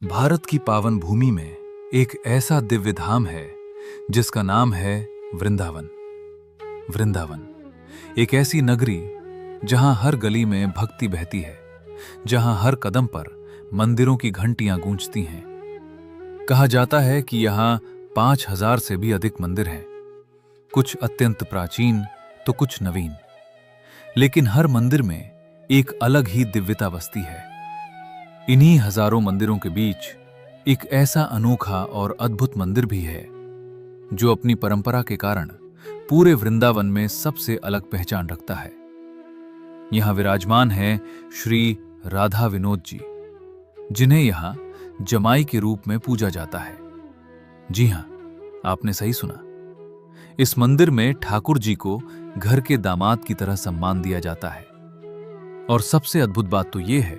भारत की पावन भूमि में एक ऐसा दिव्य धाम है जिसका नाम है वृंदावन। वृंदावन एक ऐसी नगरी जहां हर गली में भक्ति बहती है, जहां हर कदम पर मंदिरों की घंटियां गूंजती हैं। कहा जाता है कि यहां 5000 से भी अधिक मंदिर हैं, कुछ अत्यंत प्राचीन तो कुछ नवीन, लेकिन हर मंदिर में एक अलग ही दिव्यता बसती है। इन्हीं हजारों मंदिरों के बीच एक ऐसा अनोखा और अद्भुत मंदिर भी है जो अपनी परंपरा के कारण पूरे वृंदावन में सबसे अलग पहचान रखता है। यहां विराजमान है श्री राधा विनोद जी, जिन्हें यहां जमाई के रूप में पूजा जाता है। जी हां, आपने सही सुना। इस मंदिर में ठाकुर जी को घर के दामाद की तरह सम्मान दिया जाता है। और सबसे अद्भुत बात तो यह है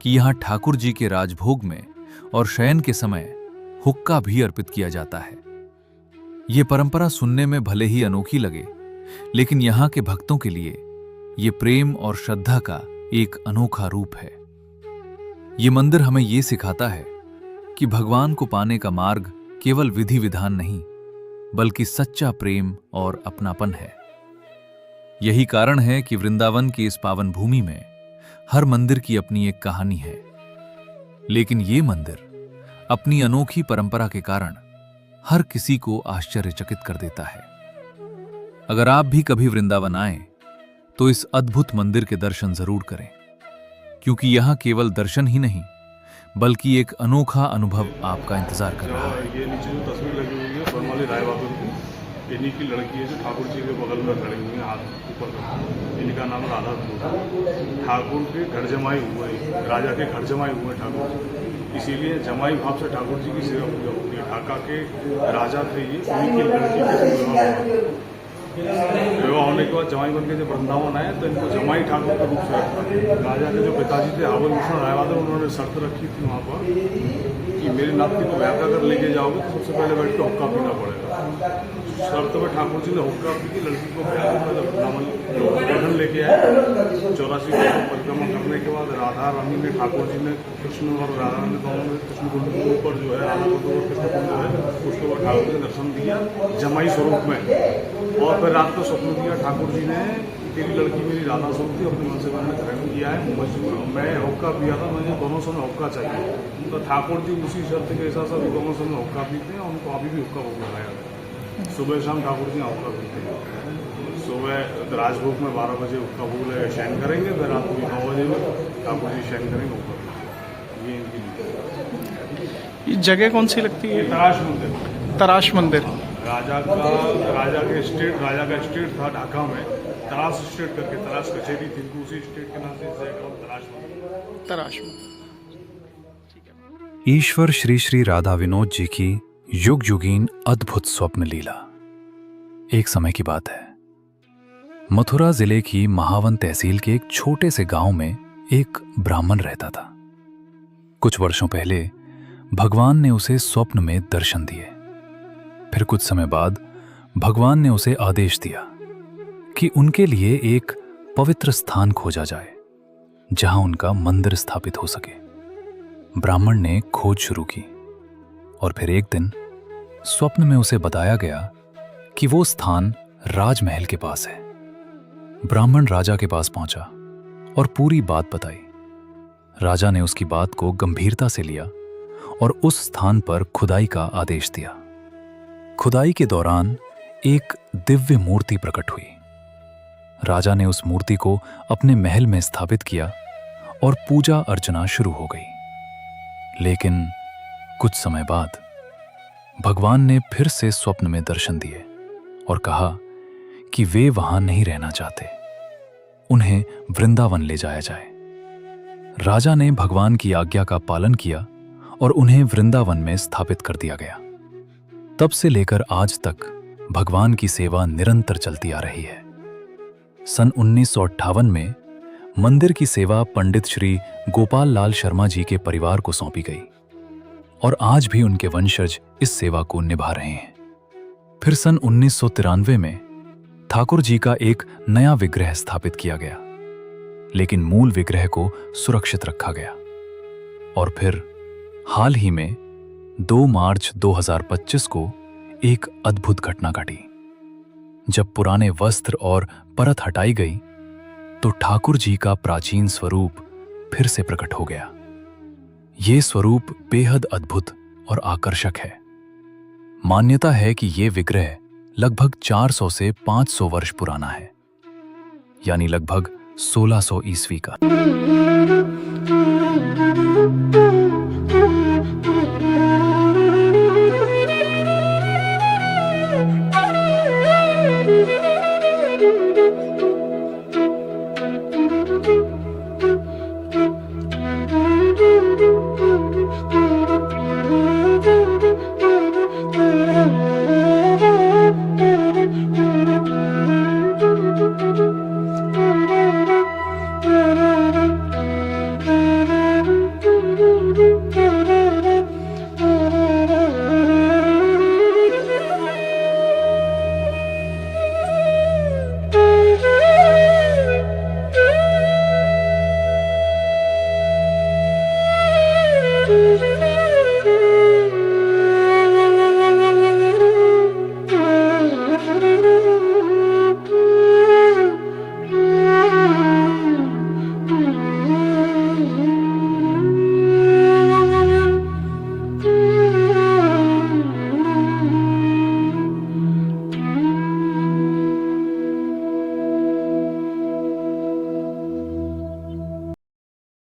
कि यहां ठाकुर जी के राजभोग में और शयन के समय हुक्का भी अर्पित किया जाता है। यह परंपरा सुनने में भले ही अनोखी लगे, लेकिन यहां के भक्तों के लिए यह प्रेम और श्रद्धा का एक अनोखा रूप है। यह मंदिर हमें यह सिखाता है कि भगवान को पाने का मार्ग केवल विधि विधान नहीं, बल्कि सच्चा प्रेम और अपनापन है। यही कारण है कि वृंदावन की इस पावन भूमि में हर मंदिर की अपनी एक कहानी है, लेकिन ये मंदिर अपनी अनोखी परंपरा के कारण हर किसी को आश्चर्यचकित कर देता है। अगर आप भी कभी वृंदावन आए तो इस अद्भुत मंदिर के दर्शन जरूर करें, क्योंकि यहां केवल दर्शन ही नहीं बल्कि एक अनोखा अनुभव आपका इंतजार कर रहा है। ये नीचे जो तस्वीर लगी हुई है सोनवाली राय बहादुर की, इन्हीं की लड़की है जो ठाकुर जी के बगल में खड़ी हुई है, हाथ ऊपर कर। इनका नाम राधा विनोद। ठाकुर के घर जमाई हुए, राजा के घर जमाई हुए ठाकुर जी, इसीलिए जमाई भाव से ठाकुर जी की सेवा पूजा होती है। ढाका के राजा थे ये, उन्हीं की लड़की के विवाह होने के बाद जमाई बन के जब वृंदावन आए तो इनको जमाई ठाकुर के रूप से रखा। राजा के जो पिताजी थे आवर भूषण राय बहादुर, उन्होंने शर्त रखी थी वहाँ पर कि मेरी नाती को ब्याह कर लेके जाओगे तो सबसे पहले बैठ के हुक्का पीना पड़ेगा। शर्त में ठाकुर जी ने हुक्का पी के लड़की को ब्याह कर लेके आए। 84 परिक्रमा करने के बाद राधा रानी ने, ठाकुर जी ने, कृष्ण और राधा रानी दोनों ने कृष्ण कुंड के ऊपर जो है राधा कुंड और कृष्ण कुंड है उसको ठाकुर जी ने दर्शन दिया जमाई स्वरूप में। और फिर रात को स्वप्न दिया ठाकुर जी ने, तेरी लड़की मेरी राधा स्वरूप थी, अपने मन से मैंने ग्रहण किया है, मैं हुक्का पिया था, मुझे दोनों समय हुक्का चाहिए। तो ठाकुर जी उसी शर्त के हिसाब से दोनों समय हुक्का पीते हैं, उनको अभी भी हुक्का भोग लगाया है। सुबह शाम ठाकुर जी हुक्का पीते हैं। सुबह राजभोग में 12 बजे हुक्का भोग लगे शयन करेंगे, फिर रात को 9 बजे में ठाकुर जी शयन करेंगे हुक्का पीते। ये इनकी ये जगह कौन सी लगती है? तराश मंदिर। तराश मंदिर राजा का स्टेट था ढाका में, तराश स्टेट करके, तराश कचेरी थी, उसी स्टेट के नाम से इस जगह का नाम तराश मंदिर। तराश मंदिर। ईश्वर श्री श्री राधा विनोद जी की युग युगीन अद्भुत स्वप्न लीला। एक समय की बात है, मथुरा जिले की महावन तहसील के एक छोटे से गांव में एक ब्राह्मण रहता था। कुछ वर्षों पहले भगवान ने उसे स्वप्न में दर्शन दिए। फिर कुछ समय बाद भगवान ने उसे आदेश दिया कि उनके लिए एक पवित्र स्थान खोजा जाए जहां उनका मंदिर स्थापित हो सके। ब्राह्मण ने खोज शुरू की और फिर एक दिन स्वप्न में उसे बताया गया कि वो स्थान राजमहल के पास है। ब्राह्मण राजा के पास पहुंचा और पूरी बात बताई। राजा ने उसकी बात को गंभीरता से लिया और उस स्थान पर खुदाई का आदेश दिया। खुदाई के दौरान एक दिव्य मूर्ति प्रकट हुई। राजा ने उस मूर्ति को अपने महल में स्थापित किया और पूजा अर्चना शुरू हो गई। लेकिन कुछ समय बाद भगवान ने फिर से स्वप्न में दर्शन दिए और कहा कि वे वहां नहीं रहना चाहते, उन्हें वृंदावन ले जाया जाए। राजा ने भगवान की आज्ञा का पालन किया और उन्हें वृंदावन में स्थापित कर दिया गया। तब से लेकर आज तक भगवान की सेवा निरंतर चलती आ रही है। सन 1958 में मंदिर की सेवा पंडित श्री गोपाल लाल शर्मा जी के परिवार को सौंपी गई और आज भी उनके वंशज इस सेवा को निभा रहे हैं। फिर सन 1993 में ठाकुर जी का एक नया विग्रह स्थापित किया गया, लेकिन मूल विग्रह को सुरक्षित रखा गया। और फिर हाल ही में 2 मार्च 2025 को एक अद्भुत घटना घटी। जब पुराने वस्त्र और परत हटाई गई तो ठाकुर जी का प्राचीन स्वरूप फिर से प्रकट हो गया। ये स्वरूप बेहद अद्भुत और आकर्षक है। मान्यता है कि ये विग्रह लगभग 400 से 500 वर्ष पुराना है, यानी लगभग 1600 ईस्वी का।